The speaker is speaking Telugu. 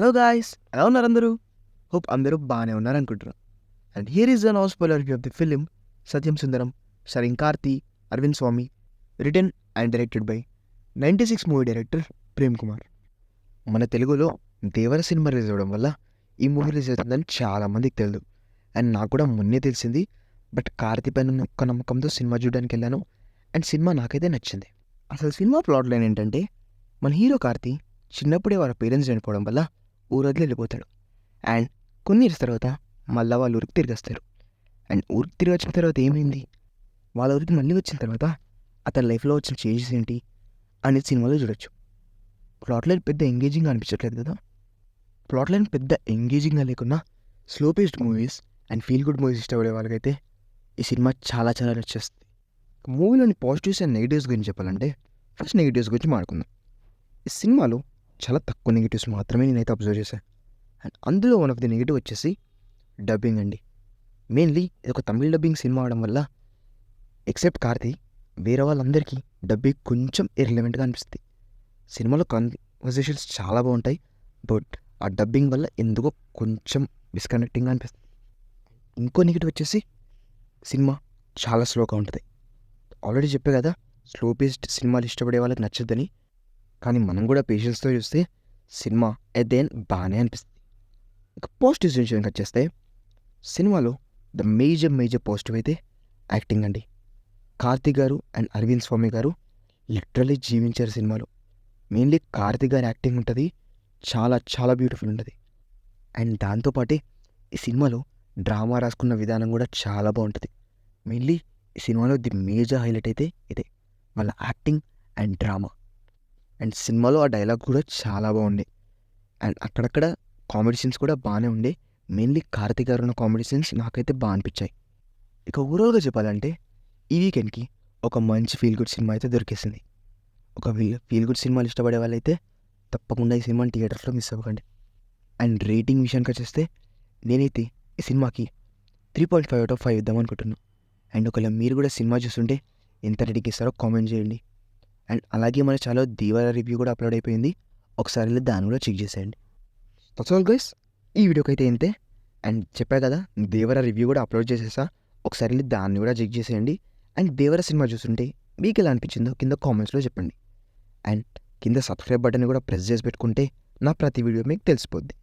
హలో గాయ్స్, ఎలా ఉన్నారు అందరూ? హోప్ అందరూ బాగానే ఉన్నారనుకుంటున్నాను. And here is an housefull review of the film Satyam Sundaram starring Karthi, Arvind Swami, written and directed by 96 movie director Prem Kumar. మన తెలుగులో దేవర సినిమా రిలీజ్ అవ్వడం వల్ల ఈ మూవీ రిలీజ్ అవుతుందని చాలామందికి తెలియదు. అండ్ నాకు కూడా మొన్నే తెలిసింది. బట్ కార్తీ పైన ఉన్న ఒక్క నమ్మకంతో సినిమా చూడడానికి వెళ్ళాను. అండ్ సినిమా నాకైతే నచ్చింది. అసలు సినిమా ప్లాట్ లైన్ ఏంటంటే, మన హీరో కార్తీ చిన్నప్పుడే వాళ్ళ పేరెంట్స్ చనిపోవడం వల్ల ఊరు వదిలి వెళ్ళిపోతాడు. అండ్ కొన్ని ఇయర్స్ తర్వాత మళ్ళీ వాళ్ళ ఊరికి తిరిగి వస్తారు. అండ్ ఊరికి తిరిగి వచ్చిన తర్వాత ఏమైంది, వాళ్ళ ఊరికి మళ్ళీ వచ్చిన తర్వాత అతని లైఫ్లో వచ్చిన చేంజెస్ ఏంటి అనేది సినిమాలో చూడొచ్చు. ప్లాట్ లైన్ పెద్ద ఎంగేజింగ్గా అనిపించట్లేదు కదా. ప్లాట్ లైన్ పెద్ద ఎంగేజింగ్గా లేకున్నా slow paced movies and feel good movies ఇష్టపడే వాళ్ళకైతే ఈ సినిమా చాలా చాలా నచ్చేస్తుంది. మూవీలోని పాజిటివ్స్ అండ్ నెగిటివ్స్ గురించి చెప్పాలంటే, ఫస్ట్ నెగిటివ్స్ గురించి మాట్లాడుకుందాం. ఈ సినిమాలో చాలా తక్కువ నెగిటివ్స్ మాత్రమే నేనైతే అబ్జర్వ్ చేశాను. అండ్ అందులో వన్ ఆఫ్ ది నెగిటివ్ వచ్చేసి డబ్బింగ్ అండి. మెయిన్లీ ఇది ఒక తమిళ్ డబ్బింగ్ సినిమా అవడం వల్ల ఎక్సెప్ట్ కార్తీ వేరే వాళ్ళందరికీ డబ్బింగ్ కొంచెం ఇర్రిలవెంట్గా అనిపిస్తుంది. సినిమాలో కన్వర్జేషన్స్ చాలా బాగుంటాయి, బట్ ఆ డబ్బింగ్ వల్ల ఎందుకో కొంచెం డిస్కనెక్టింగ్గా అనిపిస్తుంది. ఇంకో నెగిటివ్ వచ్చేసి సినిమా చాలా స్లోగా ఉంటుంది. ఆల్రెడీ చెప్పే కదా, స్లో పేస్డ్ సినిమాలు ఇష్టపడే వాళ్ళకి నచ్చద్దని. కానీ మనం కూడా పేషెన్స్తో చూస్తే సినిమా ఎట్ ది ఎండ్ బాగానే అనిపిస్తుంది. ఇక పాజిటివ్స్ విషయానికి వచ్చేస్తే, సినిమాలో ద మేజర్ పాజిటివ్ అయితే యాక్టింగ్ అండి. కార్తీ గారు అండ్ అరవింద్ స్వామి గారు లిటరలీ జీవించారు సినిమాలో. మెయిన్లీ కార్తీ గారి యాక్టింగ్ ఉంటుంది, చాలా చాలా బ్యూటిఫుల్ ఉంటుంది. అండ్ దాంతోపాటే ఈ సినిమాలో డ్రామా రాసుకున్న విధానం కూడా చాలా బాగుంటుంది. మెయిన్లీ ఈ సినిమాలో ది మేజర్ హైలైట్ అయితే ఇదే, వాళ్ళ యాక్టింగ్ అండ్ డ్రామా. అండ్ సినిమాలో ఆ డైలాగ్ కూడా చాలా బాగుంది. అండ్ అక్కడక్కడ కామెడీ సీన్స్ కూడా బాగానే ఉండే. మెయిన్లీ కార్తీ గారు ఉన్న కామెడీ సీన్స్ నాకైతే బాగా అనిపించాయి. ఇక ఓవరాల్గా చెప్పాలంటే, ఈ వీకెండ్కి ఒక మంచి ఫీల్ గుడ్ సినిమా అయితే దొరికేసింది. ఒక ఫీల్ గుడ్ సినిమాలు ఇష్టపడే వాళ్ళైతే తప్పకుండా ఈ సినిమాని థియేటర్స్లో మిస్ అవ్వకండి. అండ్ రేటింగ్ విషయానికి వచ్చేస్తే, నేనైతే ఈ సినిమాకి 3.5/5 ఇద్దాం అనుకుంటున్నాను. అండ్ ఒకవేళ మీరు కూడా సినిమా చూస్తుంటే ఎంత రేటింగ్ ఇస్తారో కామెంట్ చేయండి. అండ్ అలాగే మన ఛానల్లో దేవర రివ్యూ కూడా అప్లోడ్ అయిపోయింది, ఒకసారి వెళ్ళి దాన్ని కూడా చెక్ చేసేయండి. దట్స్ ఆల్ గైస్, ఈ వీడియోకి అయితే ఇంతే. అండ్ చెప్పా కదా, దేవర రివ్యూ కూడా అప్లోడ్ చేసేసా, ఒకసారి వెళ్ళి దాన్ని కూడా చెక్ చేసేయండి. అండ్ దేవర సినిమా చూస్తుంటే మీకు ఎలా అనిపించిందో కింద కామెంట్స్లో చెప్పండి. అండ్ కింద సబ్స్క్రైబ్ బటన్ కూడా ప్రెస్ చేసి పెట్టుకుంటే నా ప్రతి వీడియో మీకు తెలిసిపోద్ది.